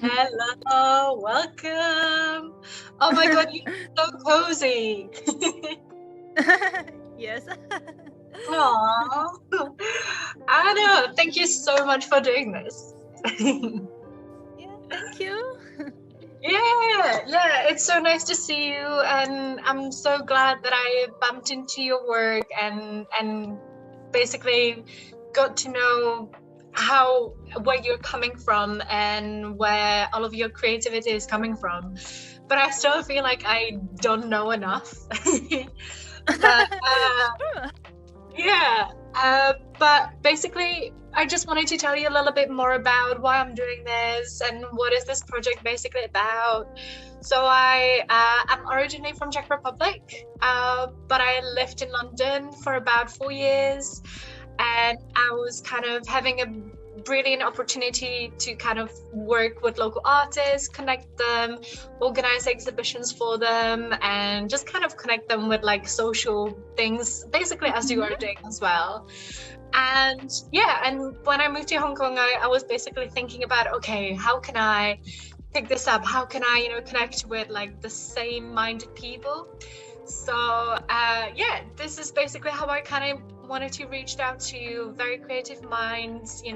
Hello, welcome. Oh my God, you're so cozy. Yes. Aww. I know. Thank you so much for doing this. Yeah, thank you. Yeah, it's so nice to see you, and I'm so glad that I bumped into your work and basically got to know how where you're coming from and where all of your creativity is coming from. But I still feel like I don't know enough. but Sure. yeah, but basically, I just wanted to tell you a little bit more about why I'm doing this and what is this project basically about. So I'm originally from Czech Republic, but I lived in London for about 4 years, and I was kind of having a brilliant opportunity to kind of work with local artists, connect them, organize exhibitions for them, and just kind of connect them with like social things, basically as you are doing as well. And yeah, and when I moved to Hong Kong, I was basically thinking about, okay, how can I pick this up? How can I, connect with like the same minded people? So yeah, this is basically how I kind of wanted to reach out to very creative minds, who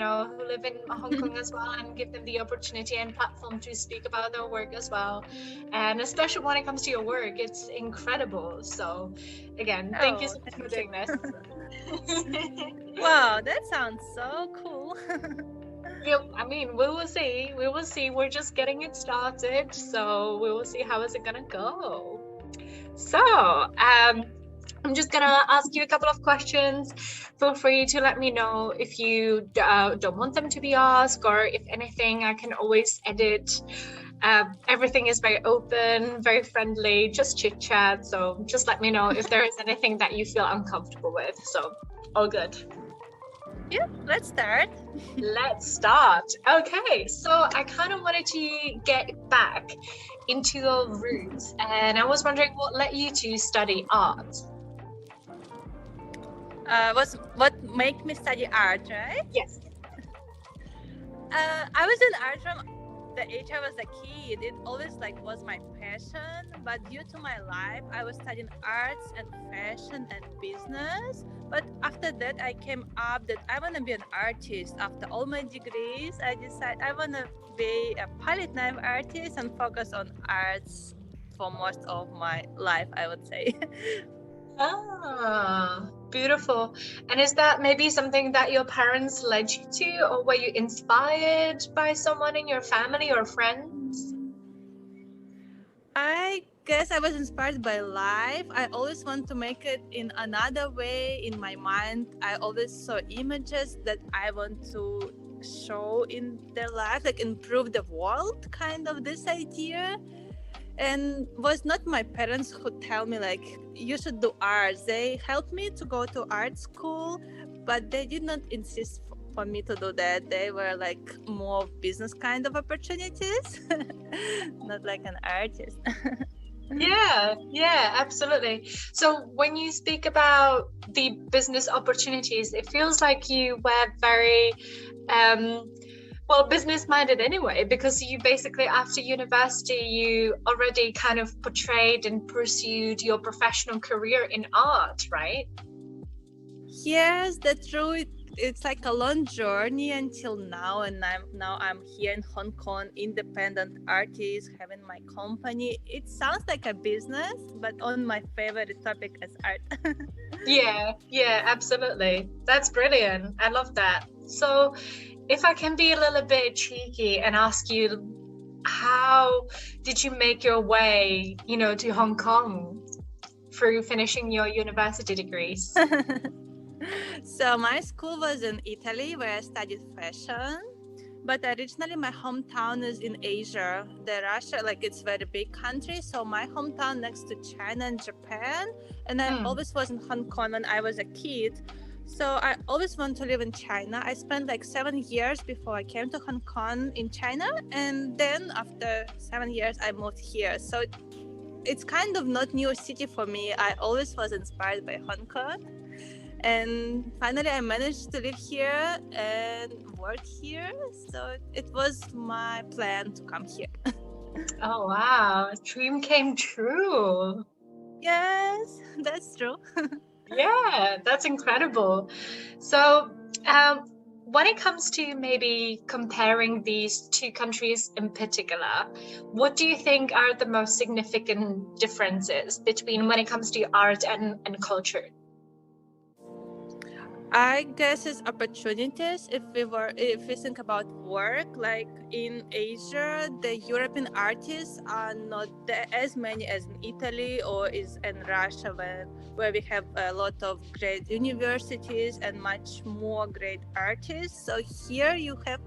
live in Hong Kong as well, and give them the opportunity and platform to speak about their work as well. And especially when it comes to your work, it's incredible. So again, thank you Oh, so much for thank you. doing this. Wow, that sounds so cool. Yeah, I mean, we will see. We will see. We're just getting it started, so we will see how is it gonna go. So, I'm just gonna ask you a couple of questions. Feel free to let me know if you don't want them to be asked, or if anything, I can always edit. Everything is very open, very friendly, just chit chat. So just let me know if there is anything that you feel uncomfortable with. So, all good. Yeah, let's start. Let's start. Okay, so I kind of wanted to get back into your roots, and I was wondering what led you to study art. What make me study art, right? Yes. I was in art from the age I was a kid. It always was my passion, but due to my life, I was studying arts and fashion and business. But after that, I came up that I want to be an artist. After all my degrees, I decided I want to be a palette knife artist and focus on arts for most of my life, I would say. Ah, beautiful. And is that maybe something that your parents led you to, or were you inspired by someone in your family or friends? I guess I was inspired by life. I always want to make it in another way in my mind. I always saw images that I want to show in their life, like improve the world, kind of this idea. And was not my parents who tell me like you should do arts. They helped me to go to art school, but they did not insist for me to do that. They were like more business kind of opportunities, not like an artist. Yeah, absolutely. So when you speak about the business opportunities, it feels like you were very um well, business minded anyway, because you basically, after university, you already kind of portrayed and pursued your professional career in art, right? Yes, that's true. It's like a long journey until now, and I'm here in Hong Kong, independent artist, having my company. It sounds like a business, but on my favorite topic is art. Yeah, absolutely. That's brilliant. I love that. So, if I can be a little bit cheeky and ask you, how did you make your way, to Hong Kong through finishing your university degrees? So my school was in Italy, where I studied fashion. But originally, my hometown is in Asia. The Russia, it's very big country. So my hometown next to China and Japan, and I always was in Hong Kong when I was a kid. So I always want to live in China. I spent like 7 years before I came to Hong Kong in China, and then after 7 years, I moved here. So it's kind of not new city for me. I always was inspired by Hong Kong. And finally, I managed to live here and work here. So it was my plan to come here. Oh, wow. Dream came true. Yes, that's true. Yeah, that's incredible. So, um, when it comes to maybe comparing these two countries in particular, what do you think are the most significant differences between when it comes to art and culture? I guess it's opportunities. If we think about work, like in Asia, the European artists are not as many as in Italy or is in Russia, where we have a lot of great universities and much more great artists. So here you have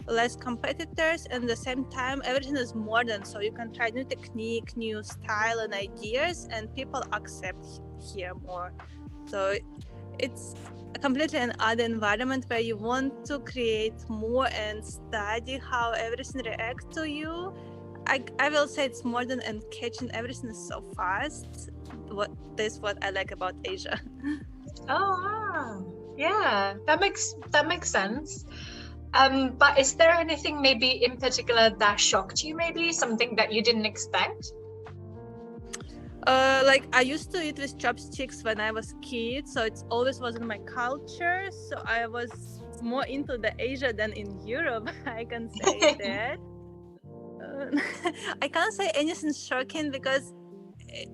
less competitors, and at the same time everything is modern, so you can try new technique, new style and ideas, and people accept here more. So it's a completely another environment where you want to create more and study how everything reacts to you. I will say it's modern and catching everything is so fast. What I like about Asia. Oh, wow. Yeah, that makes sense. But is there anything maybe in particular that shocked you, maybe something that you didn't expect? Like I used to eat with chopsticks when I was kid, so it always was in my culture. So I was more into the Asia than in Europe. I can say that. I can't say anything shocking because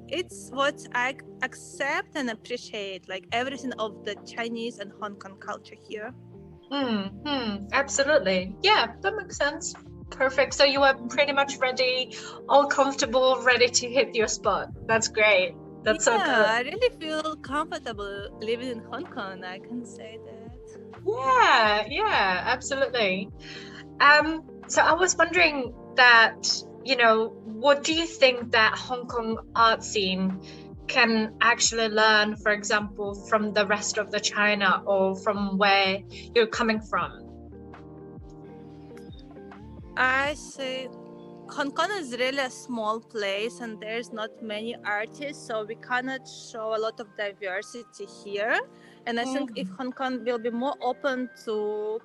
it's what I accept and appreciate, like everything of the Chinese and Hong Kong culture here. Absolutely. Yeah, that makes sense. Perfect. So you were pretty much ready, all comfortable, ready to hit your spot. That's great. That's so Yeah, good. I really feel comfortable living in Hong Kong. I can say that. Yeah, absolutely. So I was wondering that, what do you think that Hong Kong art scene can actually learn, for example, from the rest of the China or from where you're coming from? I say Hong Kong is really a small place and there's not many artists, so we cannot show a lot of diversity here. And I think if Hong Kong will be more open to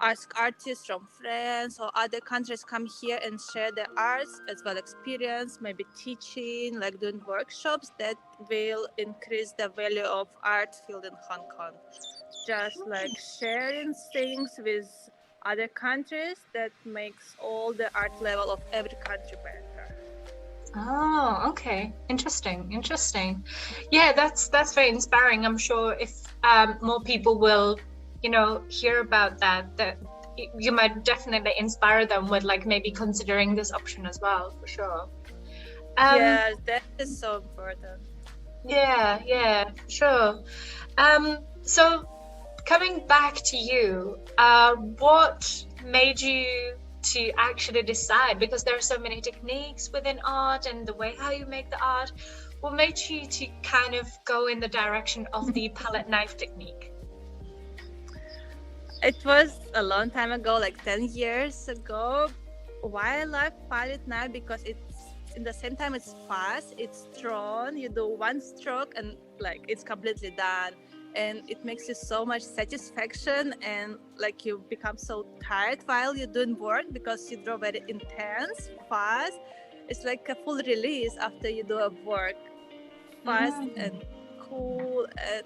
ask artists from France or other countries come here and share their arts as well experience, maybe teaching, like doing workshops, that will increase the value of art field in Hong Kong. Just like sharing things with other countries that makes all the art level of every country better. Oh, okay. Interesting. Yeah, that's very inspiring. I'm sure if more people will, hear about that you might definitely inspire them with like maybe considering this option as well, for sure. Yes, that is so important. Yeah, sure. So coming back to you, what made you to actually decide, because there are so many techniques within art and the way how you make the art, what made you to kind of go in the direction of the palette knife technique? It was a long time ago, like 10 years ago. Why I like palette knife? Because it's in the same time it's fast, it's strong. You do one stroke and like it's completely done, and it makes you so much satisfaction, and like you become so tired while you're doing work because you draw very intense, fast. It's like a full release after you do a work, fast and cool. And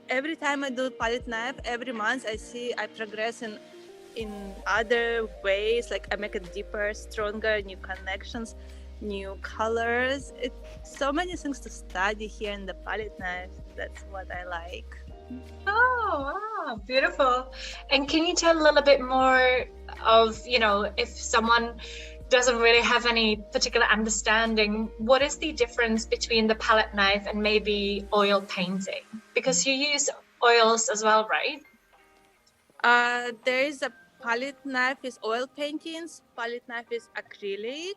every time I do palette knife, every month I see I progress in other ways, like I make it deeper, stronger, new connections, new colors. It's so many things to study here in the palette knife. That's what I like. Oh, wow, beautiful. And can you tell a little bit more of, if someone doesn't really have any particular understanding, what is the difference between the palette knife and maybe oil painting? Because you use oils as well, right? There is a palette knife with oil paintings, palette knife is acrylic.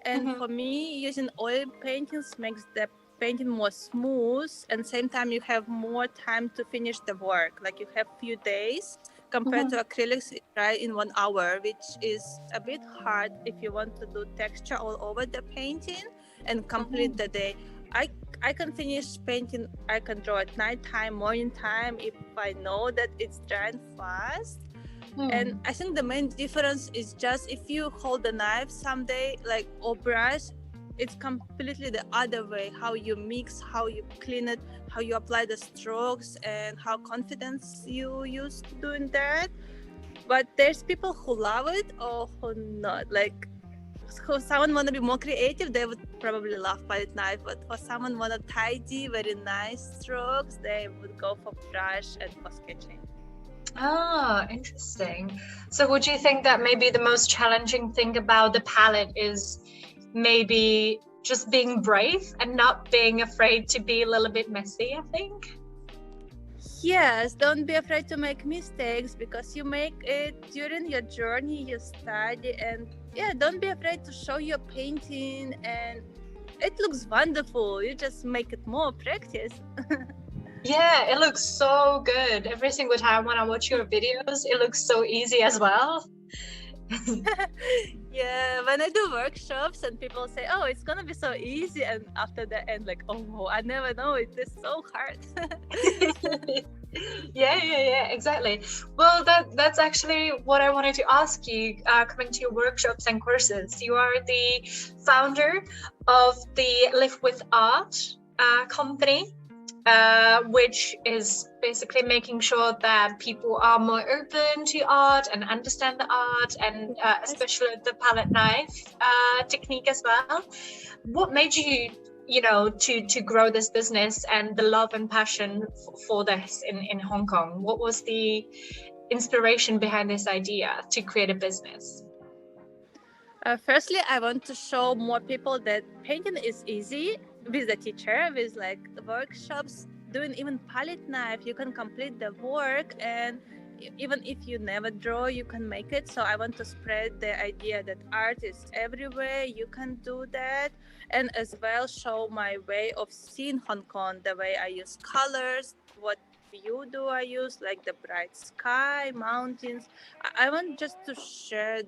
And for me, using oil paintings makes the painting more smooth, and same time you have more time to finish the work. Like you have few days compared to acrylics, right, in 1 hour, which is a bit hard if you want to do texture all over the painting and complete the day. I can finish painting. I can draw at nighttime, morning time if I know that it's drying fast. And I think the main difference is just if you hold the knife someday, like, or brush, it's completely the other way. How you mix, how you clean it, how you apply the strokes, and how confidence you use doing that. But there's people who love it or who not. Like, who someone want to be more creative, they would probably love palette knife. But for someone want to tidy, very nice strokes, they would go for brush and for sketching. Ah, interesting. So would you think that maybe the most challenging thing about the palette is maybe just being brave and not being afraid to be a little bit messy, I think? Yes, don't be afraid to make mistakes, because you make it during your journey, you study, and yeah, don't be afraid to show your painting, and it looks wonderful. You just make it more practice. Yeah, it looks so good. Every single time when I watch your videos, it looks so easy as well. Yeah, when I do workshops and people say, oh, it's gonna be so easy, and after the end, like, oh, I never know, it is so hard. Yeah, exactly. Well, that's actually what I wanted to ask you, coming to your workshops and courses. You are the founder of the Live with Art company, which is basically making sure that people are more open to art and understand the art, and especially the palette knife technique as well. What made you to grow this business and the love and passion for this in Hong Kong? What was the inspiration behind this idea to create a business? Firstly, I want to show more people that painting is easy with the teacher, with like the workshops, doing even palette knife. You can complete the work, and even if you never draw, you can make it. So I want to spread the idea that art is everywhere. You can do that, and as well show my way of seeing Hong Kong, the way I use colors, what view do I use, like the bright sky, mountains. I want just to share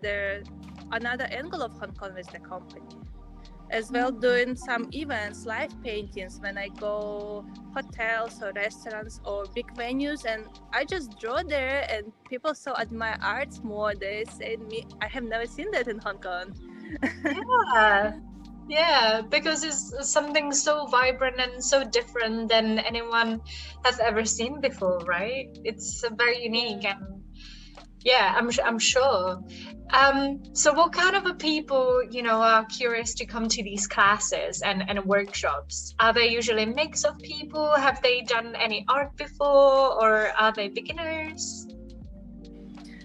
another angle of Hong Kong with the company. As well, doing some events, live paintings when I go hotels or restaurants or big venues, and I just draw there, and people so admire arts more. They say to me, I have never seen that in Hong Kong. Yeah, because it's something so vibrant and so different than anyone has ever seen before, right? It's very unique, and yeah, I'm sure. So what kind of a people, are curious to come to these classes and workshops? Are they usually a mix of people? Have they done any art before, or are they beginners?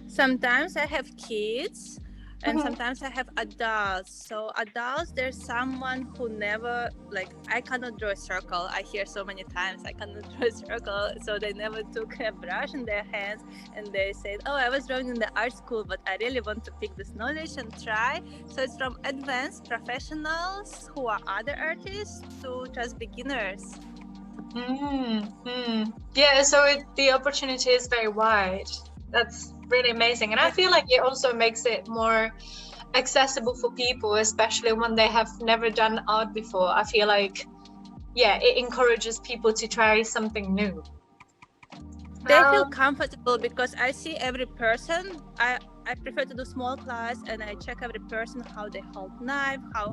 Sometimes I have kids, and sometimes I have adults. So adults, there's someone who never, like, I cannot draw a circle. I hear so many times I cannot draw a circle, so they never took a brush in their hands, and they said, oh, I was drawing in the art school, but I really want to pick this knowledge and try. So it's from advanced professionals who are other artists to just beginners. Yeah, so the opportunity is very wide. That's really amazing, and I feel like it also makes it more accessible for people, especially when they have never done art before. I feel like, yeah, it encourages people to try something new. They feel comfortable, because I see every person. I prefer to do small class, and I check every person, how they hold knife, how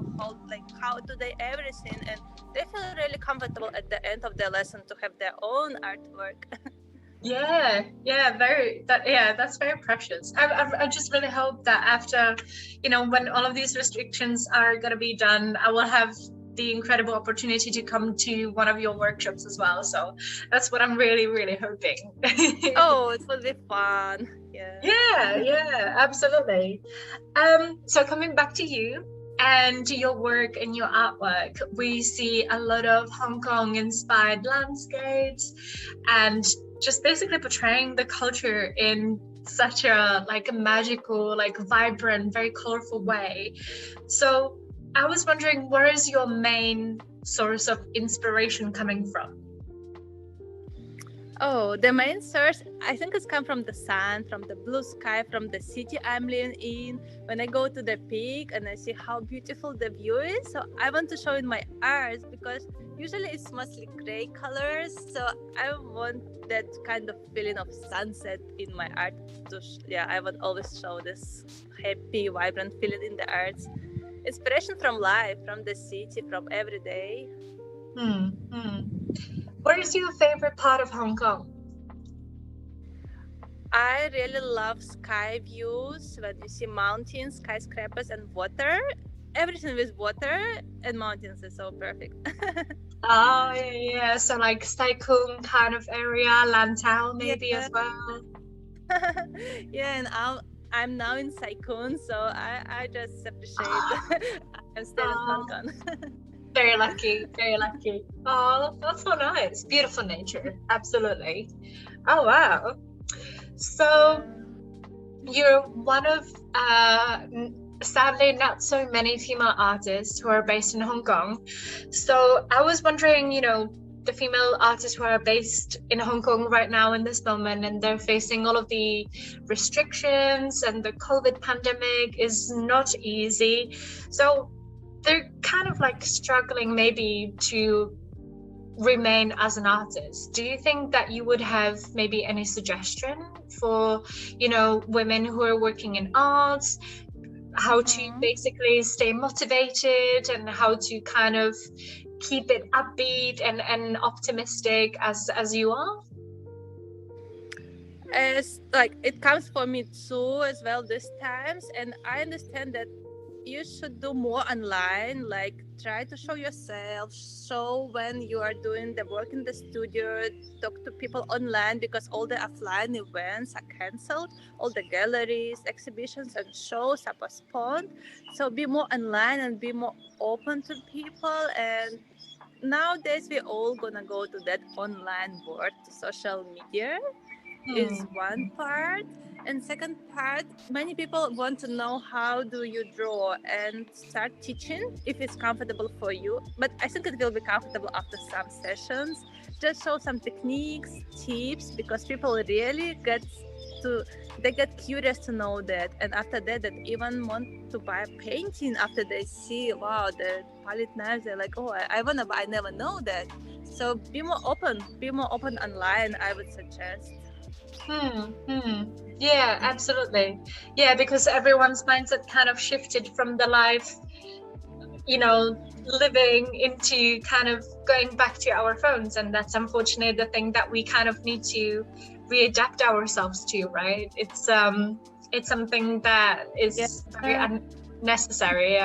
do they everything, and they feel really comfortable at the end of the lesson to have their own artwork. That's very precious. I just really hope that after, when all of these restrictions are going to be done, I will have the incredible opportunity to come to one of your workshops as well. So that's what I'm really, really hoping. Oh, it will be fun. Yeah, absolutely. So coming back to you and to your work and your artwork, we see a lot of Hong Kong inspired landscapes and just basically portraying the culture in such a magical, vibrant, very colorful way. So I was wondering, where is your main source of inspiration coming from? Oh, the main source, I think it's come from the sun, from the blue sky, from the city I'm living in. When I go to the peak and I see how beautiful the view is, so I want to show in my art because usually it's mostly gray colors. So I want that kind of feeling of sunset in my art. Yeah, I want always show this happy, vibrant feeling in the arts. Inspiration from life, from the city, from every day. Hmm. Hmm. What is your favorite part of Hong Kong? I really love sky views when you see mountains, skyscrapers, and water. Everything with water and mountains is so perfect. Oh, yeah, yeah. So like Sai Kung kind of area, Lantau maybe Yeah, as well. yeah, and I'm now in Saikun, so I just appreciate I'm still in Hong Oh, Kong. very lucky, very lucky. Oh, that's so nice. Beautiful nature. Absolutely. Oh, wow. So you're one of sadly not so many female artists who are based in Hong Kong. So I was wondering, the female artists who are based in Hong Kong right now in this moment, and they're facing all of the restrictions and the COVID pandemic is not easy. So they're kind of like struggling maybe to remain as an artist. Do you think that you would have maybe any suggestion for, women who are working in arts, how to basically stay motivated and how to kind of keep it upbeat and optimistic as you are? As like it comes for me too as well this times, and I understand that you should do more online, like try to show yourself, show when you are doing the work in the studio, talk to people online because all the offline events are cancelled, all the galleries, exhibitions and shows are postponed. So be more online and be more open to people. And nowadays we're all gonna go to that online world, to social media is one part. And second part, many people want to know how do you draw and start teaching if it's comfortable for you, but I think it will be comfortable after some sessions. Just show some techniques, tips, because people really to they get curious to know that, and after that that even want to buy a painting after they see, wow, the palette knives, they're like, oh, I want to buy, I never know that. So be more open online, I would suggest. Yeah, absolutely. Yeah, because everyone's mindset kind of shifted from the life, living into kind of going back to our phones. And that's unfortunately the thing that we kind of need to readapt ourselves to, right? It's something that is very unnecessary.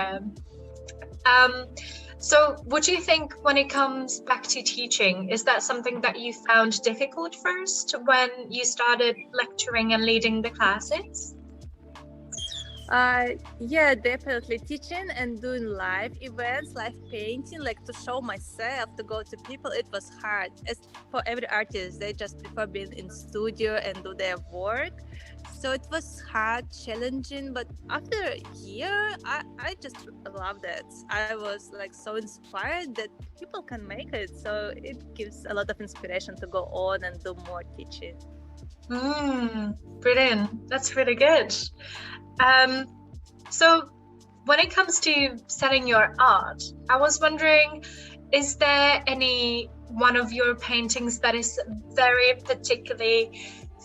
So what do you think when it comes back to teaching? Is that something that you found difficult first when you started lecturing and leading the classes? Yeah, definitely teaching and doing live events, live painting, like to show myself, to go to people, it was hard. As for every artist, they just prefer being in studio and do their work. So it was hard, challenging, but after a year, I just loved it. I was like so inspired that people can make it. So it gives a lot of inspiration to go on and do more teaching. Brilliant. That's really good. So when it comes to selling your art, I was wondering, is there any one of your paintings that is very particularly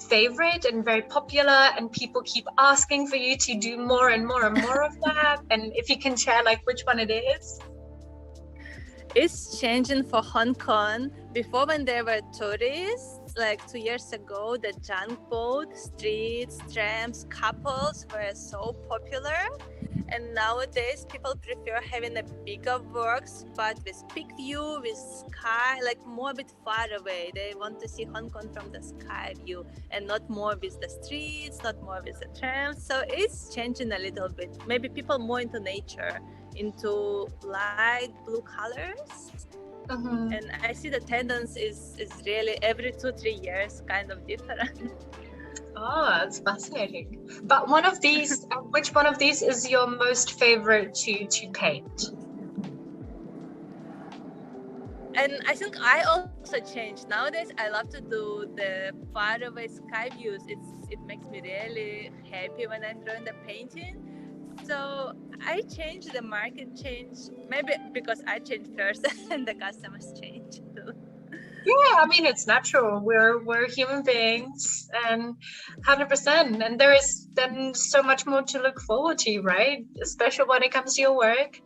favorite and very popular and people keep asking for you to do more and more and more of that? And if you can share like which one it is? It's changing for Hong Kong. Before, when there were tourists, like 2 years ago, the junk boat, streets, trams, couples were so popular. And nowadays, people prefer having a bigger work spot with big view, with sky, like more a bit far away. They want to see Hong Kong from the sky view and not more with the streets, not more with the trams. So it's changing a little bit. Maybe people more into nature, into light blue colors. And I see the tendency is really every 2-3 years kind of different. Oh, that's fascinating. But one of these, which one of these is your most favorite to paint? And I think I also changed. Nowadays, I love to do the far away sky views. It makes me really happy when I'm drawing the painting. So I changed, the market changed, maybe because I changed first and the customers changed too. Yeah, I mean it's natural. We're human beings, and 100%. And there is then so much more to look forward to, right? Especially when it comes to your work.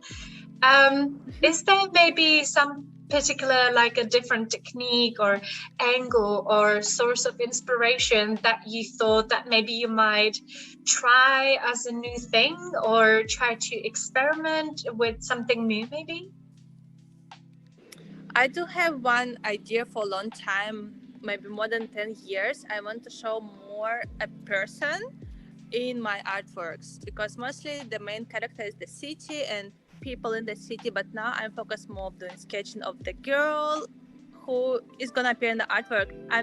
Is there maybe some particular, like a different technique or angle or source of inspiration that you thought that maybe you might try as a new thing, or try to experiment with something new maybe? I do have one idea for a long time, maybe more than 10 years. I want to show more a person in my artworks, because mostly the main character is the city and people in the city, but now I'm focused more on doing sketching of the girl who is gonna appear in the artwork. I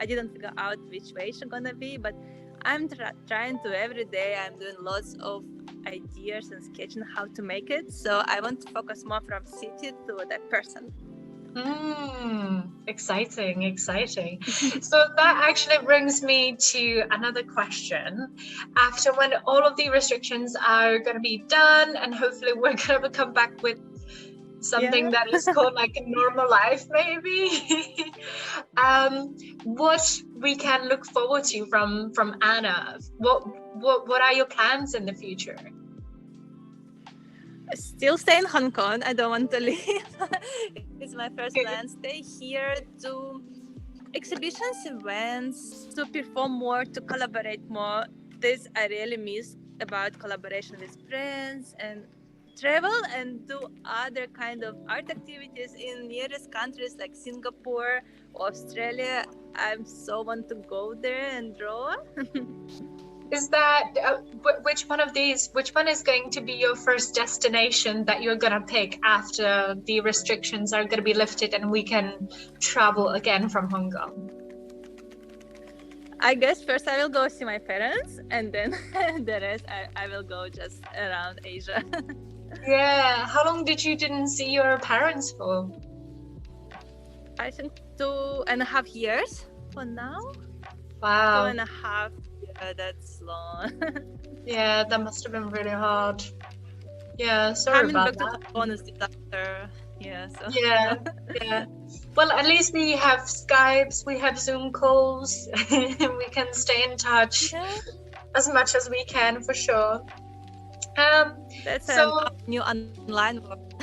didn't figure out which way she's gonna be, but I'm trying to every day. I'm doing lots of ideas and sketching how to make it. So I want to focus more from city to the person. Exciting, exciting. So that actually brings me to another question. After when all of the restrictions are going to be done, and hopefully we're going to come back with something that is called like a normal life, maybe. What we can look forward to from Anna? What are your plans in the future? Still stay in Hong Kong. I don't want to leave. It's my first plan. Stay here, do exhibitions, events, to perform more, to collaborate more. This I really miss about collaboration with friends, and travel and do other kind of art activities in nearest countries like Singapore or Australia. I so want to go there and draw. Is that which one is going to be your first destination that you're gonna pick after the restrictions are gonna be lifted and we can travel again from Hong Kong? I guess first I will go see my parents, and then the rest I will go just around Asia. Yeah. How long didn't see your parents for? I think 2.5 years for now. Wow. 2.5. Yeah, that's long. Yeah, that must have been really hard. Yeah, sorry Coming about back that. to Hong Kong is disaster. Yeah, so Yeah, yeah. Well, at least we have Skypes, we have Zoom calls, we can stay in touch as much as we can, for sure. That's so a new online world.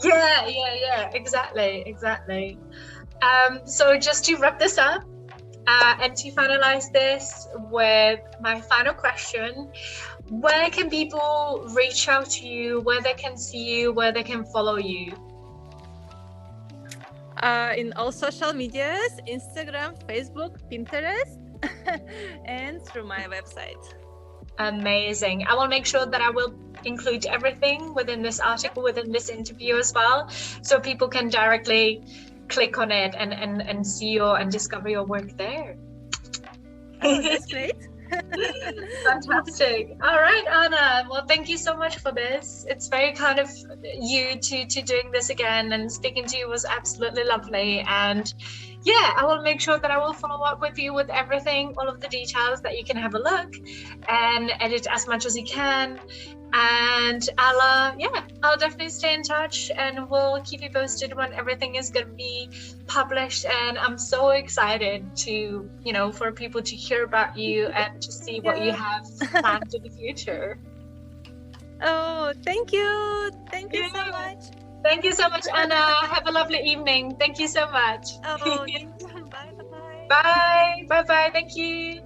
yeah, exactly. So just to wrap this up, and to finalize this with my final question, where can people reach out to you, where they can see you, where they can follow you? In all social medias, Instagram, Facebook, Pinterest, and through my website. Amazing. I will make sure that I will include everything within this article, within this interview as well, so people can directly click on it and see your and discover your work there. Oh, that's great. Fantastic. All right, Anna. Well, thank you so much for this. It's very kind of you to doing this again, and speaking to you was absolutely lovely. And yeah, I will make sure that I will follow up with you with everything, all of the details, that you can have a look and edit as much as you can. And I'll definitely stay in touch, and we'll keep you posted when everything is going to be published. And I'm so excited to, for people to hear about you and to see what you have planned in the future. Oh, thank you. Thank you so much. Thank you so much, Anna. Have a lovely evening. Thank you so much. Oh, thank you. Bye. Bye. Bye. Thank you.